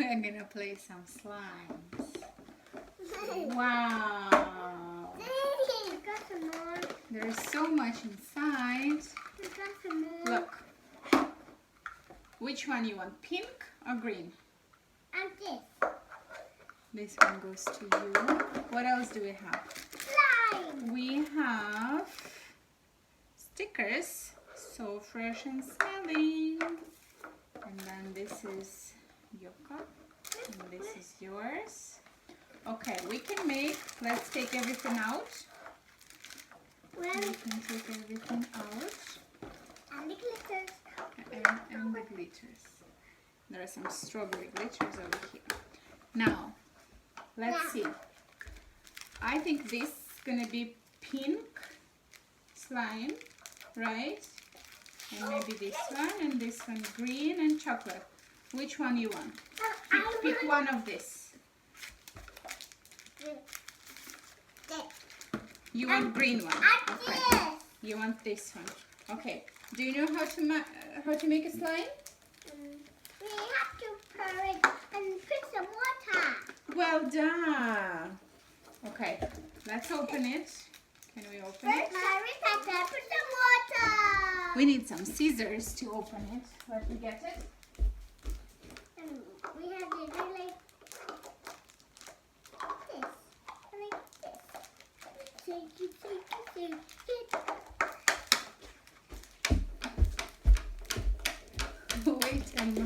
I'm gonna play some slimes. Wow! Got some more. There's so much inside. Got some more. Look. Which one you want, pink or green? And this. This one goes to you. What else do we have? Slime. We have stickers. So fresh and smelling. And then this is your cup. And this is yours. Okay, we can make, let's take everything out. Well, We can take everything out. and the glitters. And the glitters. There are some strawberry glitters over here. Now, let's see. I think this is gonna be pink slime, right? And maybe this one and this one green and chocolate. Which one you want? Pick one of this. This. You want green one. And Okay. this. You want this one. Okay. Do you know how to make a slime? We have to pour it and put some water. Well done. Okay. Let's open it. Can we open it? First, pour it and then put some water. We need some scissors to open it. Let me get it. And we have to do like this. Like this. Shake it, shake it, shake it. Wait, Emma.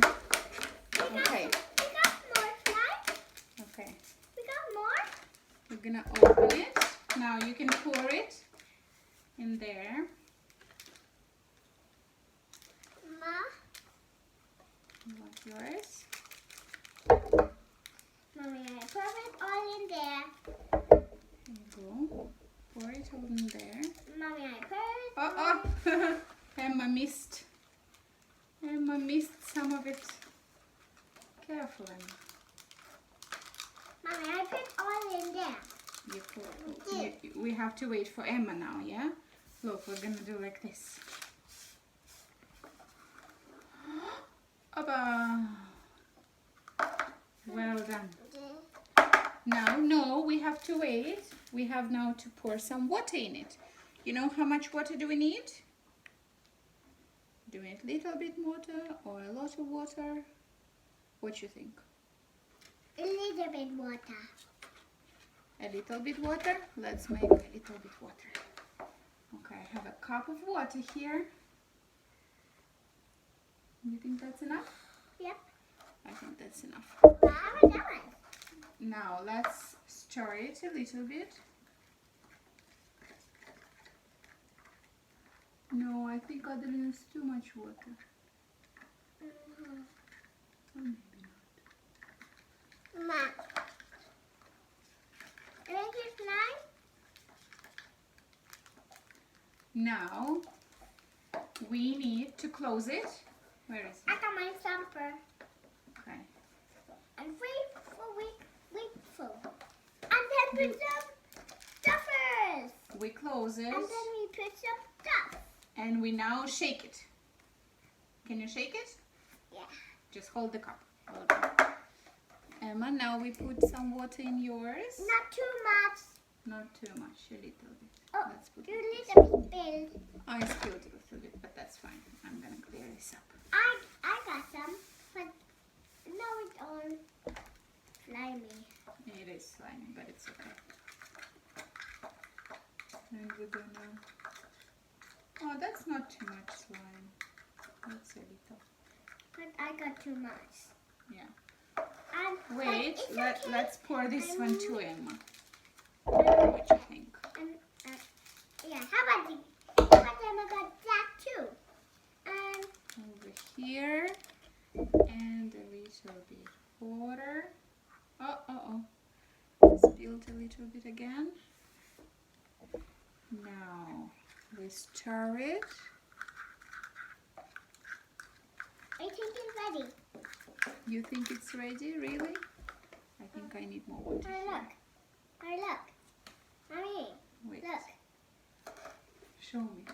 Okay. We got more slime. Okay. We got more. We're gonna open it. Now you can pour it in there. Ma, You want yours? Mommy, I pour it all in there. There you go. Pour it all in there. Mommy, I pour it. Oh. Emma missed. Emma missed some of it. Careful, Emma. Mommy, I put all in there. We have to wait for Emma now, yeah? Look, we're gonna do like this. Abba. Well done. Now, no, we have to wait. We have now to pour some water in it. You know how much water do we need? Do we need a little bit water or a lot of water? What you think? A little bit water. A little bit water? Let's make a little bit water. Okay, I have a cup of water here. You think that's enough? Yep. I think that's enough. Wow, done. Now let's stir it a little bit. No, I think Adeline has too much water. Or maybe not. Ma. Like it slime? Now we need to close it. Where is I it? got my stumper. Okay. And wait full. And then put some stuffers. We close it And then we put some stuff. and we now shake it. Can you shake it? Yeah. Just hold the cup. Hold it. Emma, now we put some water in yours. Not too much. Not too much, a little bit. Oh, Let's put you it. little bit spilled. I spilled a little bit, but that's fine. I'm gonna clear this up. I got some, but now it's all slimy. It is slimy, but it's okay. And we're gonna... Oh, that's not too much slime. That's a little. But I got too much. Yeah. And Wait, it's okay. let's pour this I'm- one to Emma. What do you think? And, yeah, how about Emma got that too? And Over here. And a little bit water. Oh. Spilled a little bit again. Now we stir it. I think it's ready. You think it's ready, really? I think I need more water Hey, here. look. Hey, look. Mommy, Wait, look. show me.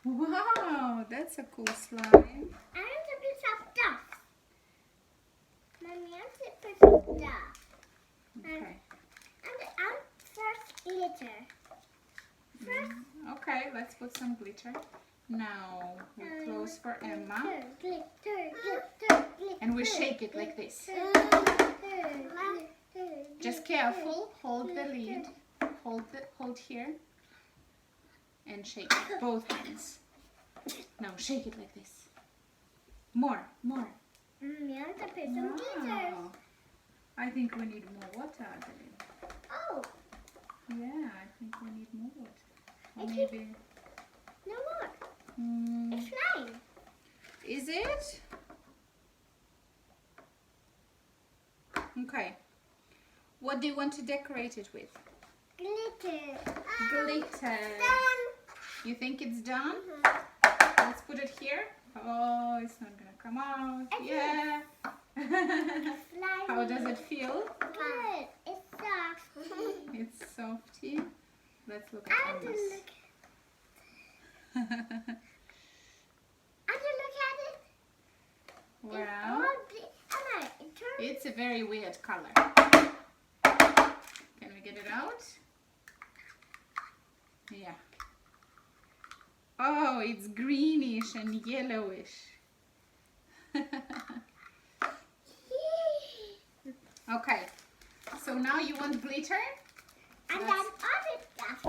Wow, that's a cool slime. I want to put some stuff. Mommy, I'm to put some stuff. Okay. I'm first glitter. First. Okay, let's put some glitter. Now we close for Emma. Glitter. And we shake it like this. Just careful. Hold the lid. Hold here. And shake it. Both hands. Now shake it like this. More. Mommy, I'm to put some glitter. Wow. I think we need more water, Adeline. Oh, Yeah, I think we need more water. Or It's- maybe. no more. Mm, It's fine. is it? Okay. What do you want to decorate it with? Glitter. Glitter. Done. You think it's done? Mhm. Let's put it here. Oh, it's not gonna come out. I Yeah. Slimy. How does it feel? Good. It's soft. It's softy. Let's look I at have to Emma's. look. I have to look at it. Wow. Emma, it turns. It's a very weird color. Can we get it out? Yeah. Oh, it's greenish and yellowish. Okay. So now you want glitter? And then Let's- other stuff.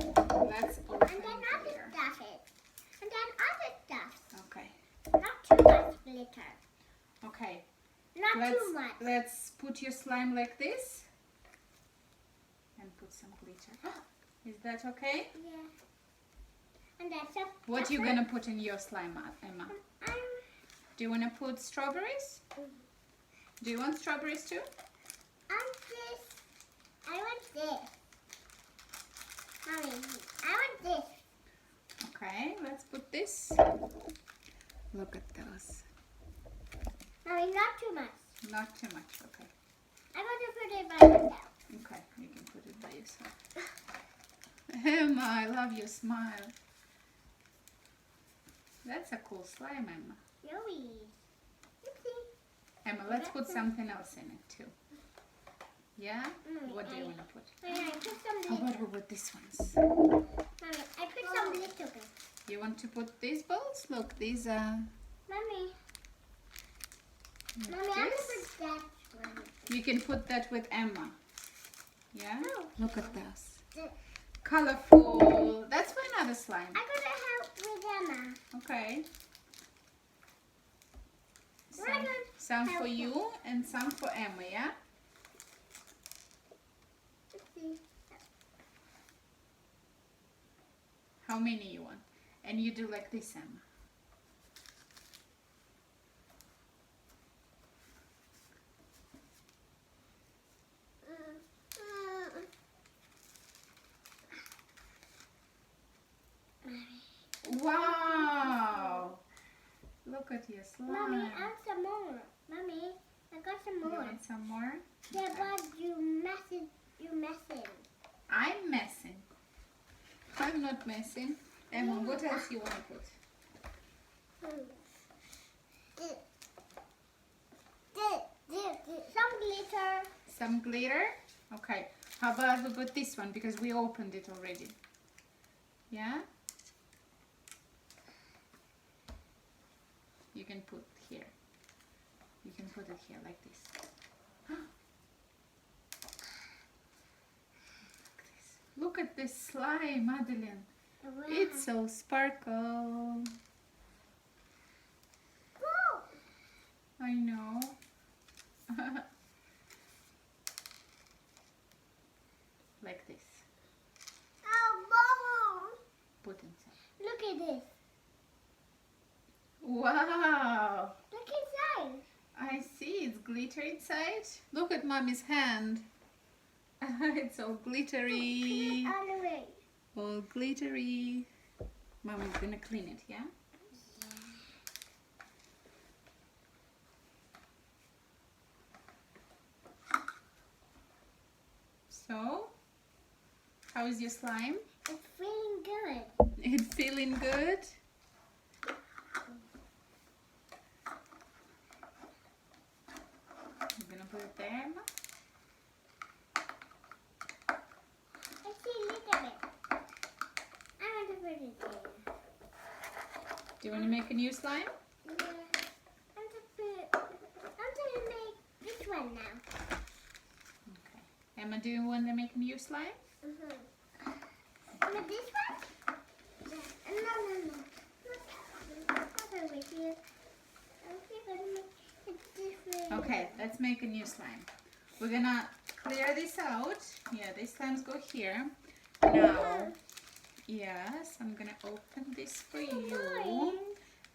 Let's And open then it other here. stuff. And then other stuff. Okay. Not too much glitter. Okay. Not too much. Let's put your slime like this. And put some glitter. Is that okay? Yeah. And that's a. What you gonna put in your slime, Emma? Do you wanna put strawberries? Do you want strawberries too? This. I want this. Mommy, I want this. Okay, let's put this. Look at those. Mommy, not too much. Not too much, okay. I'm going to put it by myself. Okay, you can put it by yourself. Emma, I love your smile. That's a cool slime, Emma. Yummy. Oopsie. Emma, let's put something else in it too. Yeah? What do you want to put? Mommy, I put some How glitter. about we put this ones? Mommy, I put some glitter. You want to put these balls? Look, these are Mommy, like Mommy, I'm going this. to put that one. You can put that with Emma. Yeah? No. Look at those. The- Colorful. That's for another slime. I'm going to help with Emma. Okay. We're gonna Some for help you and some for Emma, yeah? Oopsie. How many you want? And you do like this, Emma. Wow! Look at your slime. Mommy, I have some more. Mommy, I got some You more. want some more? Yeah, Okay. but you're messing. I'm messing. I'm not messing. Emma, what else you want to put? Some glitter. Some glitter? Okay. How about we put this one because we opened it already. Yeah? You can put here. You can put it here like this. Look at this slime, Adeline. Wow. It's so sparkle. Whoa. I know. Like this. Oh, Mom. Put inside. Look at this. Wow! Look inside. I see, it's glitter inside. Look at Mommy's hand. It's all glittery. All the way. All glittery. Mommy's gonna clean it, yeah? So, how is your slime? It's feeling good. It's feeling good? I'm gonna put it there, Emma? I see a little bit. I want to put it there. Do you want to make a new slime? Yeah. I'm going to make this one now. Okay. Emma, do you want to make a new slime? With this one? No. Not over here. I'm going to make it different. Okay, let's make a new slime. We're gonna clear this out. Yeah, these slimes go here. Now, yes, I'm gonna open this for you.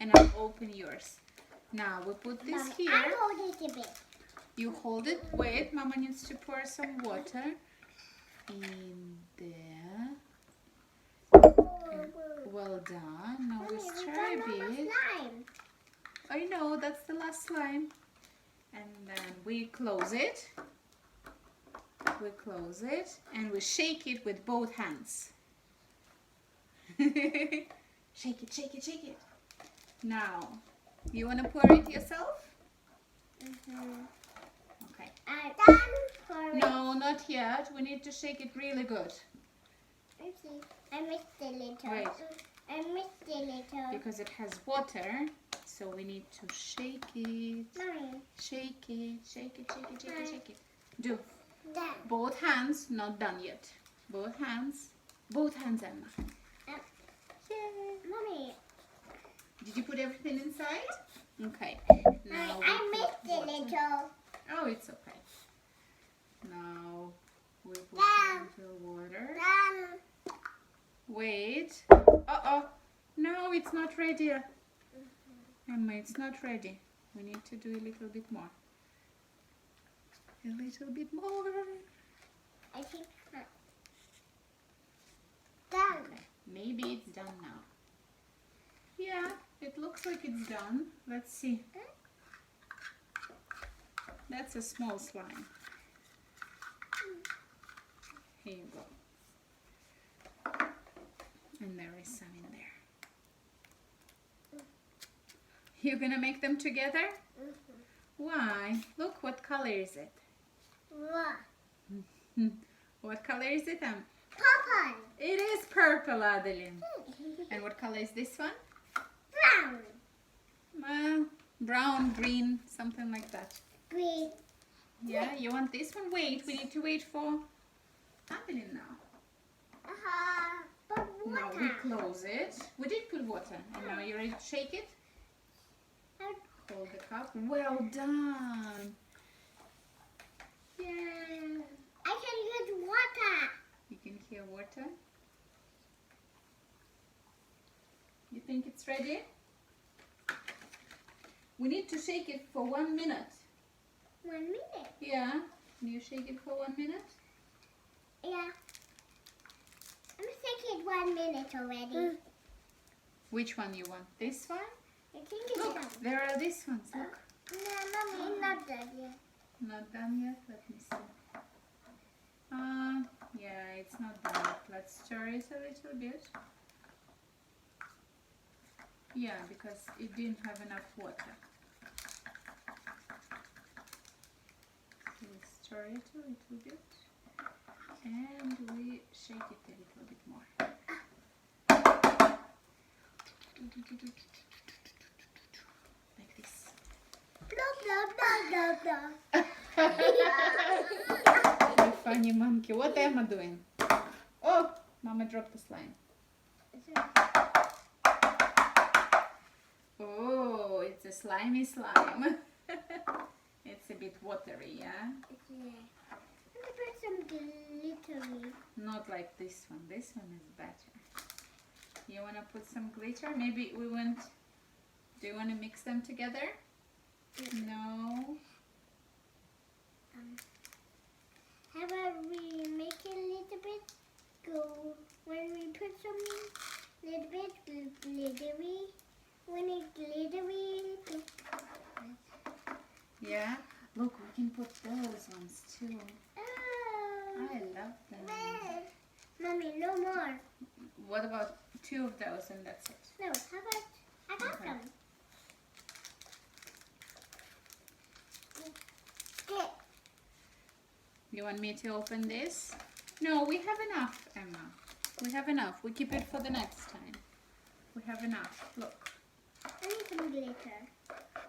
And I'll open yours. Now, we put this Mommy, here. I hold it a bit. You hold it. Wait, Mama needs to pour some water in there. Well done. Now we Mommy, stir got a no more bit. slime. I know, that's the last slime. And then we close it. We close it and we shake it with both hands. Shake it, shake it, shake it. Now, you want to pour it yourself? Okay. I'm done for it. No, not yet. We need to shake it really good. Okay. I missed a little. Wait. I missed a little. Because it has water, so we need to shake it. Mommy. Shake it, shake it, shake it, shake it, shake it. Do. Done. Both hands, not done yet. Both hands. Both hands, Emma. Yay. Mommy. Did you put everything inside? Okay. Now I we missed put a water. little. Oh, it's okay. Now we put Done. a little water. Done. Wait. Uh-oh. No, it's not ready yet. Emma, it's not ready. We need to do a little bit more. A little bit more. I think done. Okay. Maybe it's done now. Yeah, it looks like it's done. Let's see. That's a small slime. Here you go. And there is some in there. You're gonna make them together? Why? Look, what color is it? What? What color is it? Purple. It is purple, Adeline. And what color is this one? Brown. Brown, green, something like that. Green. Yeah, you want this one? Wait, we need to wait for Adeline now. But Now water. we close it. We did put water. And now you're ready to shake it? Hold the cup. Well done. Yay. I can use water. You can hear water. You think it's ready? We need to shake it for 1 minute. 1 minute. Yeah. Can you shake it for 1 minute? Yeah. I'm thinking 1 minute already. Which one you want? This one? I think it's Look, done. there are these ones. Look. No, Mommy, it's not done yet. Not done yet? Let me see. Yeah, it's not done yet. Let's stir it a little bit. Yeah, because it didn't have enough water. So we stir it a little bit. And we shake it a little bit more. Like this. Blah, blah, blah, blah, blah. You funny monkey. What am I doing? Oh, Mama dropped the slime. Oh, it's a slimy slime. It's a bit watery, yeah? Yeah. I'm gonna put some glittery. Not like this one. This one is better. You want to put some glitter? Maybe we want... Do you want to mix them together? No. How about we make it a little bit go when we put some little bit glittery. When it's glittery. Yeah? Look, we can put those ones too. Oh. I love them. Mommy, no more. What about 2 of those and that's it? No, how about I got Okay. some. Get. You want me to open this? No, we have enough, Emma. We have enough. We keep it for the next time. We have enough. Look. I need some glitter.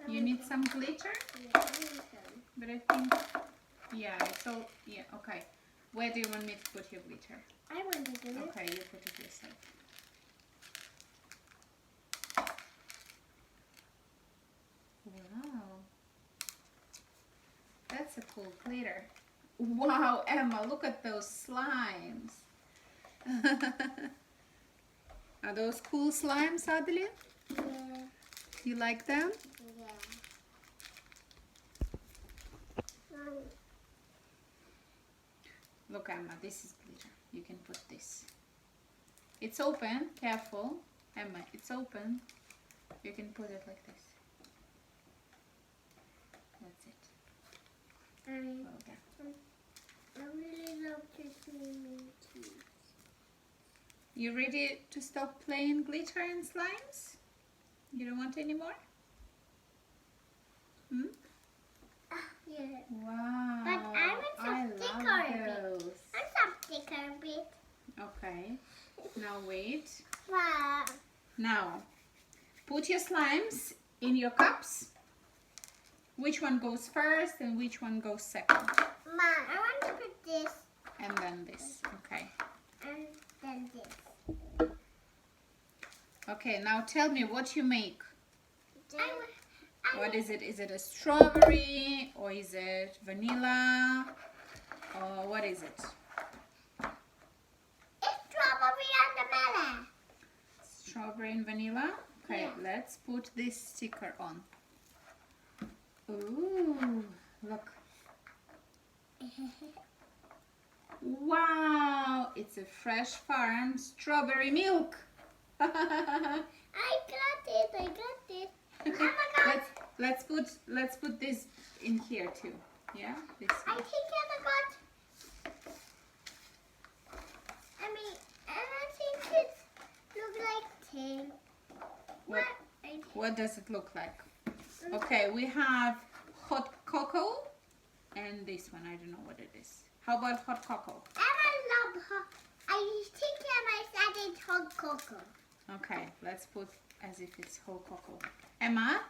You need some glitter? Yeah, I need some. But I think, yeah, it's all, yeah, okay. Where do you want me to put your glitter? I want to do it. Okay, you put it this side. Wow. That's a cool glitter. Wow, Emma, look at those slimes. Are those cool slimes, Adeline? Yeah. You like them? Yeah. Look, Emma, this is glitter. You can put this. It's open. Careful. Emma, it's open. You can put it like this. That's it. Well done. I really love to see monkeys. You ready to stop playing glitter and slimes? You don't want any more? Hmm? Yeah. Wow. But I want some sticker love bit. those. I want some sticker bit. Okay. Now wait. Wow. Now, put your slimes in your cups. Which one goes first and which one goes second? Mom, I want to put this And then this. Okay. and then this. Okay, now tell me what you make. What I is it? Is it a strawberry or is it vanilla? Or what is it? It's strawberry and the melon. Strawberry and vanilla? Okay, Yeah. let's put this sticker on. Ooh, look. Wow, it's a fresh farm strawberry milk. I got it. I got it. Oh my God. let's put this in here too. Yeah, this I one. think I got. I think it look like tail. What, I what does it look like? Okay, we have hot cocoa and this one. I don't know what it is. How about hot cocoa? Emma love hot. I think Emma said it's hot cocoa. Okay, let's put as if it's whole cocoa. Emma,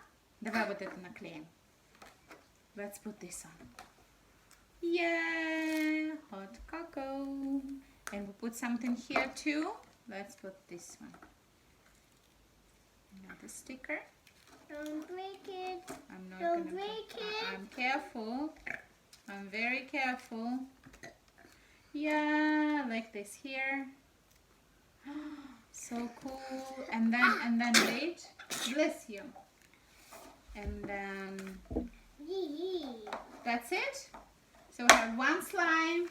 давай вот это наклеим. Let's put this on. Yeah, hot cocoa. And we put something here too. Let's put this one. Another sticker. Don't break it. I'm not Don't gonna. break it. I'm careful. I'm very careful. Yeah, like this here. So cool. And then wait. Bless you. And then Yee. that's it. So we have one slime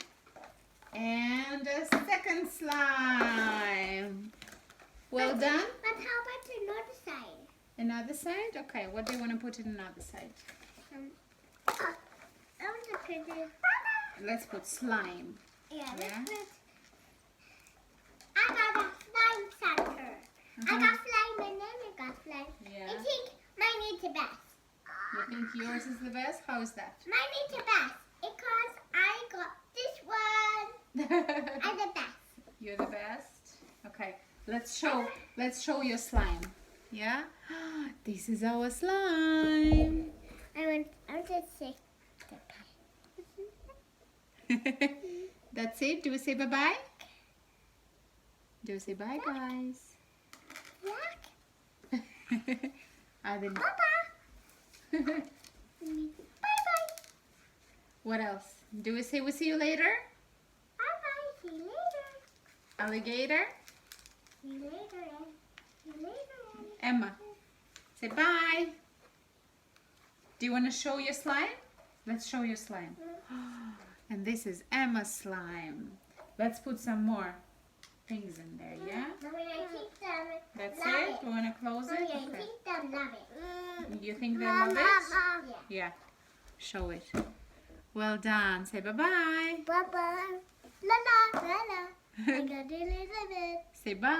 and a second slime. Well done. But how about another side? Another side? Okay, what do you want to put in another side? I want to put it. Let's put slime. Yeah, Yeah? let's put. I got a slime sucker. I Uh-huh. got slime and then I got slime. Yeah. I think mine is the best. You think yours is the best? How is that? Mine is the best because I got this one. I'm the best. You're the best. Okay, let's show your slime. Yeah? This is our slime. I want to say That's it. Do we say bye-bye? Do we say bye, guys? black. Adeline. Bye bye. Bye What else? Do we say we'll see you later? bye. See you later. Alligator? See you later. See you later. Emma, say bye. Do you want to show your slime? Let's show your slime. And this is Emma's slime. Let's put some more things in there, yeah? Mommy, I think them That's love it? You want to close Mommy, it? I Okay. think them love it. You think they love it? Yeah. Yeah. Show it. Well done. Say bye-bye. Bye bye. La la la la. I got a little bit. Say bye.